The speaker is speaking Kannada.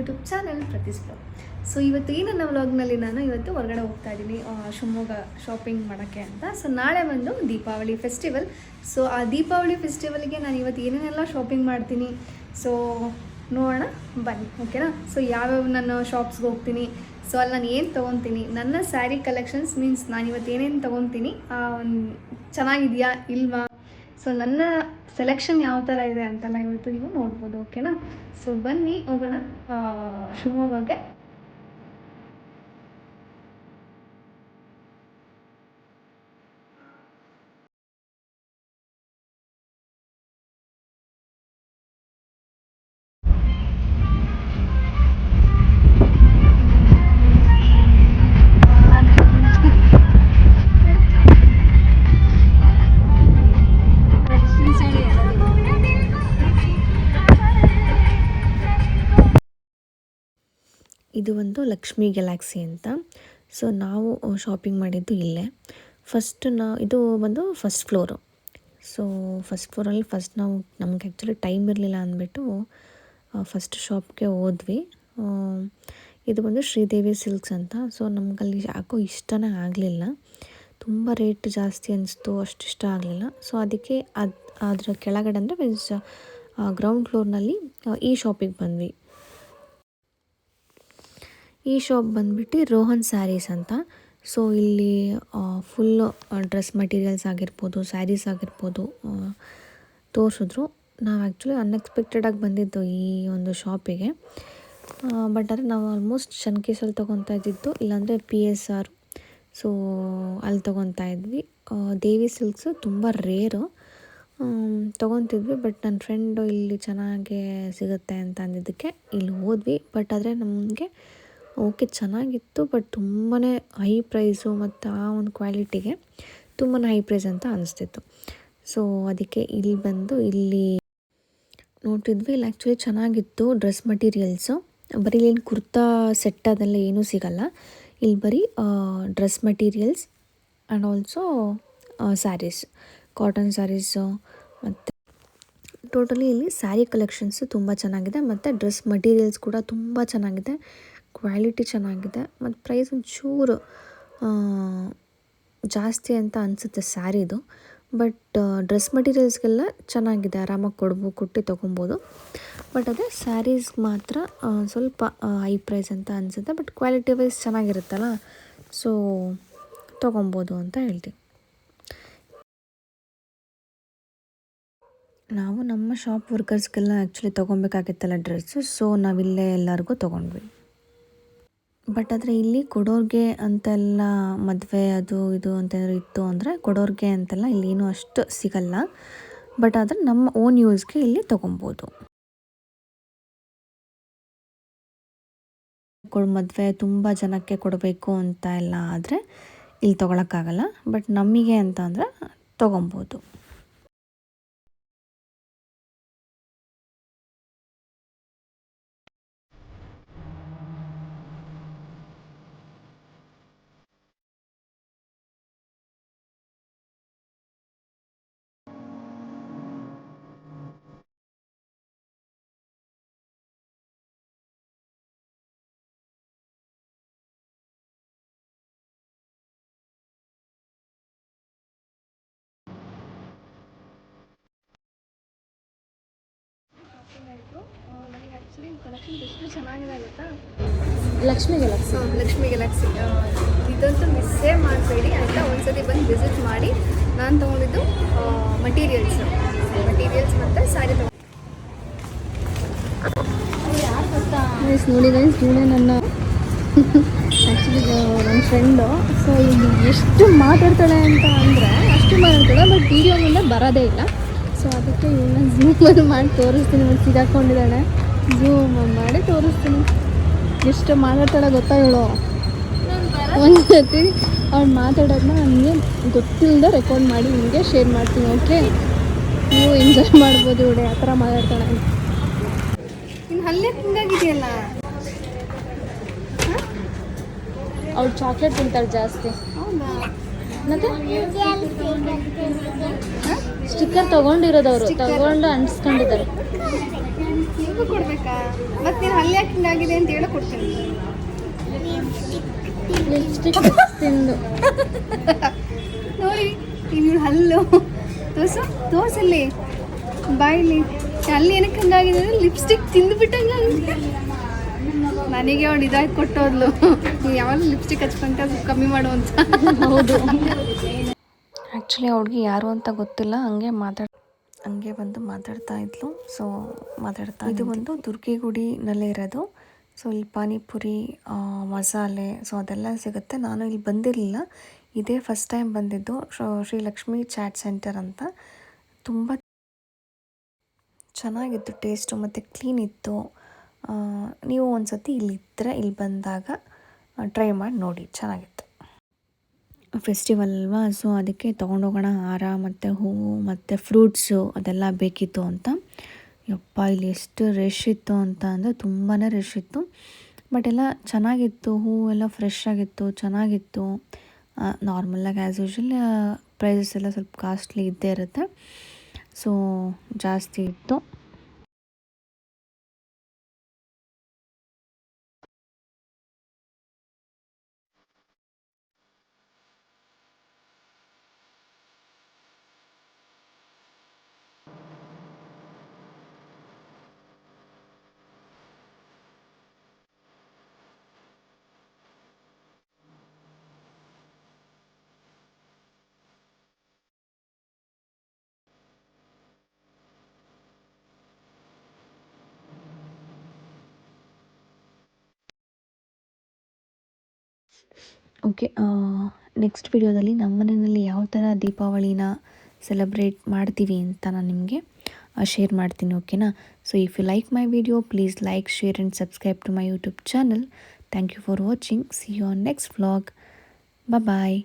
ಯೂಟ್ಯೂಬ್ ಚಾನಲ್ ಪ್ರತಿಸ್ ಬ್ಲಾಗ್. ಸೊ ಇವತ್ತು ಈ ನನ್ನ ವ್ಲಾಗ್ನಲ್ಲಿ ನಾನು ಇವತ್ತು ಹೊರಗಡೆ ಹೋಗ್ತಾ ಇದ್ದೀನಿ ಶಿವಮೊಗ್ಗ ಶಾಪಿಂಗ್ ಮಾಡೋಕ್ಕೆ ಅಂತ. ಸೊ ನಾಳೆ ಬಂದು ದೀಪಾವಳಿ ಫೆಸ್ಟಿವಲ್. ಸೊ ಆ ದೀಪಾವಳಿ ಫೆಸ್ಟಿವಲ್ಗೆ ನಾನು ಇವತ್ತು ಏನೇನೆಲ್ಲ ಶಾಪಿಂಗ್ ಮಾಡ್ತೀನಿ ಸೊ ನೋಡೋಣ ಬನ್ನಿ, ಓಕೆನಾ. ಸೊ ಯಾವ್ಯಾವ ನಾನು ಶಾಪ್ಸ್ಗೆ ಹೋಗ್ತೀನಿ, ಸೊ ಅಲ್ಲಿ ನಾನು ಏನು ತೊಗೊತೀನಿ, ನನ್ನ ಸ್ಯಾರಿ ಕಲೆಕ್ಷನ್ಸ್ ಮೀನ್ಸ್ ನಾನು ಇವತ್ತು ಏನೇನು ತೊಗೊತೀನಿ ಚೆನ್ನಾಗಿದೆಯಾ ಇಲ್ವಾ, ಸೊ ನನ್ನ ಸೆಲೆಕ್ಷನ್ ಯಾವ ಥರ ಇದೆ ಅಂತೆಲ್ಲ ಇವತ್ತು ನೀವು ನೋಡ್ಬೋದು, ಓಕೆನಾ. ಸೊ ಬನ್ನಿ ಹೋಗೋಣ ಶಿವಮೊಗ್ಗಕ್ಕೆ. ಇದು ಒಂದು ಲಕ್ಷ್ಮೀ ಗ್ಯಾಲಕ್ಸಿ ಅಂತ. ಸೊ ನಾವು ಶಾಪಿಂಗ್ ಮಾಡಿದ್ದು ಇಲ್ಲೇ. ಇದು ಬಂದು ಫಸ್ಟ್ ಫ್ಲೋರು. ಸೊ ಫಸ್ಟ್ ಫ್ಲೋರಲ್ಲಿ ನಾವು ನಮ್ಗೆ ಆ್ಯಕ್ಚುಲಿ ಟೈಮ್ ಇರಲಿಲ್ಲ ಅಂದ್ಬಿಟ್ಟು ಫಸ್ಟ್ ಶಾಪ್ಗೆ ಹೋದ್ವಿ. ಇದು ಬಂದು ಶ್ರೀದೇವಿ ಸಿಲ್ಕ್ಸ್ ಅಂತ. ಸೊ ನಮಗಲ್ಲಿ ಯಾಕೋ ಇಷ್ಟನೇ ಆಗಲಿಲ್ಲ, ತುಂಬ ರೇಟ್ ಜಾಸ್ತಿ ಅನಿಸ್ತು, ಅಷ್ಟು ಇಷ್ಟ ಆಗಲಿಲ್ಲ. ಸೊ ಅದಕ್ಕೆ ಅದರ ಕೆಳಗಡೆ ಅಂದರೆ ಮೀನ್ಸ್ ಗ್ರೌಂಡ್ ಫ್ಲೋರ್ನಲ್ಲಿ ಈ ಶಾಪಿಗೆ ಬಂದ್ವಿ. ಈ ಶಾಪ್ ಬಂದುಬಿಟ್ಟು ರೋಹನ್ ಸ್ಯಾರೀಸ್ ಅಂತ. ಸೊ ಇಲ್ಲಿ ಫುಲ್ಲು ಡ್ರೆಸ್ ಮಟೀರಿಯಲ್ಸ್ ಆಗಿರ್ಬೋದು, ಸ್ಯಾರೀಸ್ ಆಗಿರ್ಬೋದು ತೋರಿಸಿದ್ರು. ನಾವು ಆ್ಯಕ್ಚುಲಿ ಅನ್ಎಕ್ಸ್ಪೆಕ್ಟೆಡಾಗಿ ಬಂದಿದ್ದು ಈ ಒಂದು ಶಾಪಿಗೆ. ಬಟ್ ಆದರೆ ನಾವು ಆಲ್ಮೋಸ್ಟ್ ಶನ್ಕೇಸಲ್ಲಿ ತೊಗೊತಾ ಇದ್ದಿದ್ದು, ಇಲ್ಲಾಂದರೆ PSR. ಸೊ ಅಲ್ಲಿ ತೊಗೊತಾ ಇದ್ವಿ. ದೇವಿ ಸಿಲ್ಕ್ಸು ತುಂಬ ರೇರು ತೊಗೊತಿದ್ವಿ. ಬಟ್ ನನ್ನ ಫ್ರೆಂಡು ಇಲ್ಲಿ ಚೆನ್ನಾಗೇ ಸಿಗುತ್ತೆ ಅಂತ ಅಂದಿದ್ದಕ್ಕೆ ಇಲ್ಲಿ ಹೋದ್ವಿ. ಬಟ್ ಆದರೆ ನಮಗೆ ಓಕೆ ಚೆನ್ನಾಗಿತ್ತು, ಬಟ್ ತುಂಬಾ ಹೈ ಪ್ರೈಸು ಮತ್ತು ಆ ಒಂದು ಕ್ವಾಲಿಟಿಗೆ ತುಂಬಾ ಹೈ ಪ್ರೈಸ್ ಅಂತ ಅನಿಸ್ತಿತ್ತು. ಸೊ ಅದಕ್ಕೆ ಇಲ್ಲಿ ನೋಡ್ತಿದ್ವಿ. ಇಲ್ಲಿ ಆ್ಯಕ್ಚುಲಿ ಚೆನ್ನಾಗಿತ್ತು ಡ್ರೆಸ್ ಮಟೀರಿಯಲ್ಸು. ಬರೀ ಇಲ್ಲಿ ಕುರ್ತಾ ಸೆಟ್ ಅದೆಲ್ಲ ಏನೂ ಸಿಗಲ್ಲ. ಇಲ್ಲಿ ಬರೀ dress materials and also sarees, cotton sarees ಮತ್ತು ಟೋಟಲಿ ಇಲ್ಲಿ ಸ್ಯಾರಿ ಕಲೆಕ್ಷನ್ಸು ತುಂಬ ಚೆನ್ನಾಗಿದೆ. ಮತ್ತು ಡ್ರೆಸ್ ಮಟೀರಿಯಲ್ಸ್ ಕೂಡ ತುಂಬ ಚೆನ್ನಾಗಿದೆ, ಕ್ವಾಲಿಟಿ ಚೆನ್ನಾಗಿದೆ. ಮತ್ತು ಪ್ರೈಸ್ ಒಂಚೂರು ಜಾಸ್ತಿ ಅಂತ ಅನಿಸುತ್ತೆ ಸ್ಯಾರಿದು. ಬಟ್ ಡ್ರೆಸ್ ಮಟೀರಿಯಲ್ಸ್ಗೆಲ್ಲ ಚೆನ್ನಾಗಿದೆ, ಆರಾಮಾಗಿ ಕೊಟ್ಟು ತೊಗೊಬೋದು. ಬಟ್ ಅದೇ ಸ್ಯಾರೀಸ್ಗೆ ಮಾತ್ರ ಸ್ವಲ್ಪ ಹೈ ಪ್ರೈಸ್ ಅಂತ ಅನಿಸುತ್ತೆ. ಬಟ್ ಕ್ವಾಲಿಟಿ ವೈಸ್ ಚೆನ್ನಾಗಿರುತ್ತಲ್ಲ, ಸೊ ತೊಗೊಬೋದು ಅಂತ ಹೇಳ್ತೀವಿ. ನಾವು ನಮ್ಮ ಶಾಪ್ ವರ್ಕರ್ಸ್ಗೆಲ್ಲ ಆ್ಯಕ್ಚುಲಿ ತೊಗೊಬೇಕಾಗಿತ್ತಲ್ಲ ಡ್ರೆಸ್ಸು, ಸೊ ನಾವಿಲ್ಲೇ ಎಲ್ಲರಿಗೂ ತೊಗೊಂಡ್ವಿ. ಬಟ್ ಆದರೆ ಇಲ್ಲಿ ಕೊಡೋರ್ಗೆ ಅಂತೆಲ್ಲ ಮದುವೆ ಅದು ಇದು ಅಂತೇನಾದ್ರು ಇತ್ತು ಅಂದರೆ ಕೊಡೋರ್ಗೆ ಅಂತೆಲ್ಲ ಇಲ್ಲಿ ಏನೂ ಅಷ್ಟು ಸಿಗಲ್ಲ. ಬಟ್ ಆದರೆ ನಮ್ಮ ಓನ್ ಯೂಸ್ಗೆ ಇಲ್ಲಿ ತೊಗೊಬೋದು. ಮದುವೆ ತುಂಬ ಜನಕ್ಕೆ ಕೊಡಬೇಕು ಅಂತ ಎಲ್ಲ ಆದರೆ ಇಲ್ಲಿ ತೊಗೊಳಕ್ಕಾಗಲ್ಲ. ಬಟ್ ನಮಗೆ ಅಂತ ಅಂದರೆ ತೊಗೊಬೋದು. ನನಗೆ ಆ್ಯಕ್ಚುಲಿ ಕಲೆಕ್ಷನ್ ಎಷ್ಟು ಚೆನ್ನಾಗಿದೆ ಗೊತ್ತಾ, ಲಕ್ಷ್ಮೀ ಗ್ಯಾಲಕ್ಸಿ ಇದಂತೂ ಮಿಸ್ಸೇ ಮಾಡಬೇಡಿ ಆಯಿತಾ. ಒಂದ್ಸತಿ ಬಂದು ವಿಸಿಟ್ ಮಾಡಿ. ನಾನು ತೊಗೊಂಡಿದ್ದು ಮಟೀರಿಯಲ್ಸ್ ಮತ್ತು ಸ್ಯಾರಿ ಯಾರು ಗೊತ್ತಾ ನೋಡಿ ಗೈಸ್, ಇವನೇ ನನ್ನ ಆ್ಯಕ್ಚುಲಿ ನನ್ನ ಫ್ರೆಂಡು. ಸೊ ಇದು ಎಷ್ಟು ಮಾತಾಡ್ತಾಳೆ ಅಂತ ಅಂದರೆ ಅಷ್ಟು ಮಾತಾಡ್ತಾಳೆ, ಬಟ್ ವಿಡಿಯೋ ಮುಂದೆ ಬರೋದೇ ಇಲ್ಲ. ಸೊ ಅದಕ್ಕೆ ಇವನ್ನ ಝೂಮಲ್ಲಿ ಮಾಡಿ ತೋರಿಸ್ತೀನಿ. ಮತ್ತು ಸಿಗಾಕೊಂಡಿದ್ದಾಳೆ, ಝೂಮ್ ಮಾಡಿ ತೋರಿಸ್ತೀನಿ. ಎಷ್ಟು ಮಾತಾಡ್ತಾಳೆ ಗೊತ್ತಾ ಇವಳು. ಒಂದು ಸತಿ ಅವ್ಳು ಮಾತಾಡೋದನ್ನ ನನಗೆ ಗೊತ್ತಿಲ್ಲದೆ ರೆಕಾರ್ಡ್ ಮಾಡಿ ನಿಮಗೆ ಶೇರ್ ಮಾಡ್ತೀನಿ, ಓಕೆ. ನೀವು ಎಂಜಾಯ್ ಮಾಡ್ಬೋದು ಇವಳು ಆ ಥರ ಮಾತಾಡ್ತಾಳೆ. ಇನ್ನು ಹಲ್ಲೇ ಹಿಂಗಾಗಿದೆಯಲ್ಲ. ಅವ್ಳು ಚಾಕ್ಲೇಟ್ ತಿಂತಾಳೆ ಜಾಸ್ತಿ. ಹೌದಾ? ಮತ್ತೆ ಸ್ಟಿಕ್ಕರ್ ತೊಗೊಂಡಿರೋದು ಅವರು ತಗೊಂಡು ಅಂಟಿಸ್ಕೊಂಡಿದ್ದಾರೆ. ನಿಮಗೂ ಕೊಡ್ಬೇಕಾ? ಮತ್ತೆ ನೀನು ಹಲ್ಲಿ ಯಾಕೆ ಹಿಂಗಾಗಿದೆ ಅಂತ ಹೇಳೋ ಕೊಡ್ತೀನಿ. ಲಿಪ್ಸ್ಟಿಕ್ ತಿಂದು ನೋಡಿ ಇನ್ನು ಹಲ್ಲು ತೋರ್ಸಲ್ಲಿ ಬಾಯಿಲಿ ಅಲ್ಲಿ ಏನಕ್ಕೆ ಹಂಗಾಗಿದೆ ಅಂದರೆ ಲಿಪ್ಸ್ಟಿಕ್ ತಿಂದುಬಿಟ್ಟಂಗಾಗಿದೆ. ನನಗೆ ಅವಳು ಇದಾಗಿ ಕೊಟ್ಟೋದ್ಲು, ಯಾವಾಗ ಲಿಪ್ಸ್ಟಿಕ್ ಹಚ್ಕೊಂತ ಸ್ವಲ್ಪ ಕಮ್ಮಿ ಮಾಡು ಅಂತ. ಹೌದು, ಆ್ಯಕ್ಚುಲಿ ಅವ್ಳಿಗೆ ಯಾರು ಅಂತ ಗೊತ್ತಿಲ್ಲ, ಹಂಗೆ ಬಂದು ಮಾತಾಡ್ತಾ ಇದ್ಲು. ಸೊ ಇದು ಒಂದು ದುರ್ಗಿಗುಡಿನಲ್ಲೇ ಇರೋದು. ಸೊ ಇಲ್ಲಿ ಪಾನಿಪುರಿ, ಮಸಾಲೆ, ಸೊ ಅದೆಲ್ಲ ಸಿಗುತ್ತೆ. ನಾನು ಇಲ್ಲಿ ಬಂದಿರಲಿಲ್ಲ, ಇದೇ ಫಸ್ಟ್ ಟೈಮ್ ಬಂದಿದ್ದು. ಶ್ರೀ ಲಕ್ಷ್ಮಿ ಚಾಟ್ ಸೆಂಟರ್ ಅಂತ. ತುಂಬ ಚೆನ್ನಾಗಿತ್ತು ಟೇಸ್ಟು ಮತ್ತು ಕ್ಲೀನ್ ಇತ್ತು. ನೀವು ಒಂದು ಸತಿ ಇಲ್ಲಿದ್ದರೆ ಇಲ್ಲಿ ಬಂದಾಗ ಟ್ರೈ ಮಾಡಿ ನೋಡಿ, ಚೆನ್ನಾಗಿತ್ತು. ಫೆಸ್ಟಿವಲ್ ಅಲ್ವಾ, ಸೊ ಅದಕ್ಕೆ ತೊಗೊಂಡೋಗೋಣ ಹಾರ ಮತ್ತು ಹೂವು ಮತ್ತು ಫ್ರೂಟ್ಸು ಅದೆಲ್ಲ ಬೇಕಿತ್ತು ಅಂತ. ಯಪ್ಪ ಇಲ್ಲಿ ಎಷ್ಟು ರಶ್ ಇತ್ತು ಅಂತ ಅಂದರೆ ತುಂಬಾ ರಶ್ ಇತ್ತು. ಬಟ್ ಎಲ್ಲ ಚೆನ್ನಾಗಿತ್ತು, ಹೂವು ಎಲ್ಲ ಫ್ರೆಶ್ ಆಗಿತ್ತು, ಚೆನ್ನಾಗಿತ್ತು. ನಾರ್ಮಲಾಗಿ ಆ್ಯಸ್ ಯೂಶ್ವಲ್ ಪ್ರೈಸಸ್ ಎಲ್ಲ ಸ್ವಲ್ಪ ಕಾಸ್ಟ್ಲಿ ಇದ್ದೇ ಇರುತ್ತೆ, ಸೊ ಜಾಸ್ತಿ ಇತ್ತು. ಓಕೆ, ನೆಕ್ಸ್ಟ್ ವಿಡಿಯೋದಲ್ಲಿ ನಮ್ಮ ಮನೆಯಲ್ಲಿ ಯಾವ ಥರ ದೀಪಾವಳಿನ ಸೆಲೆಬ್ರೇಟ್ ಮಾಡ್ತೀವಿ ಅಂತ ನಾನು ನಿಮಗೆ ಶೇರ್ ಮಾಡ್ತೀನಿ, ಓಕೆನಾ? So if you like my video, please like, share and subscribe to my YouTube channel. Thank you for watching. See you on next vlog. Bye.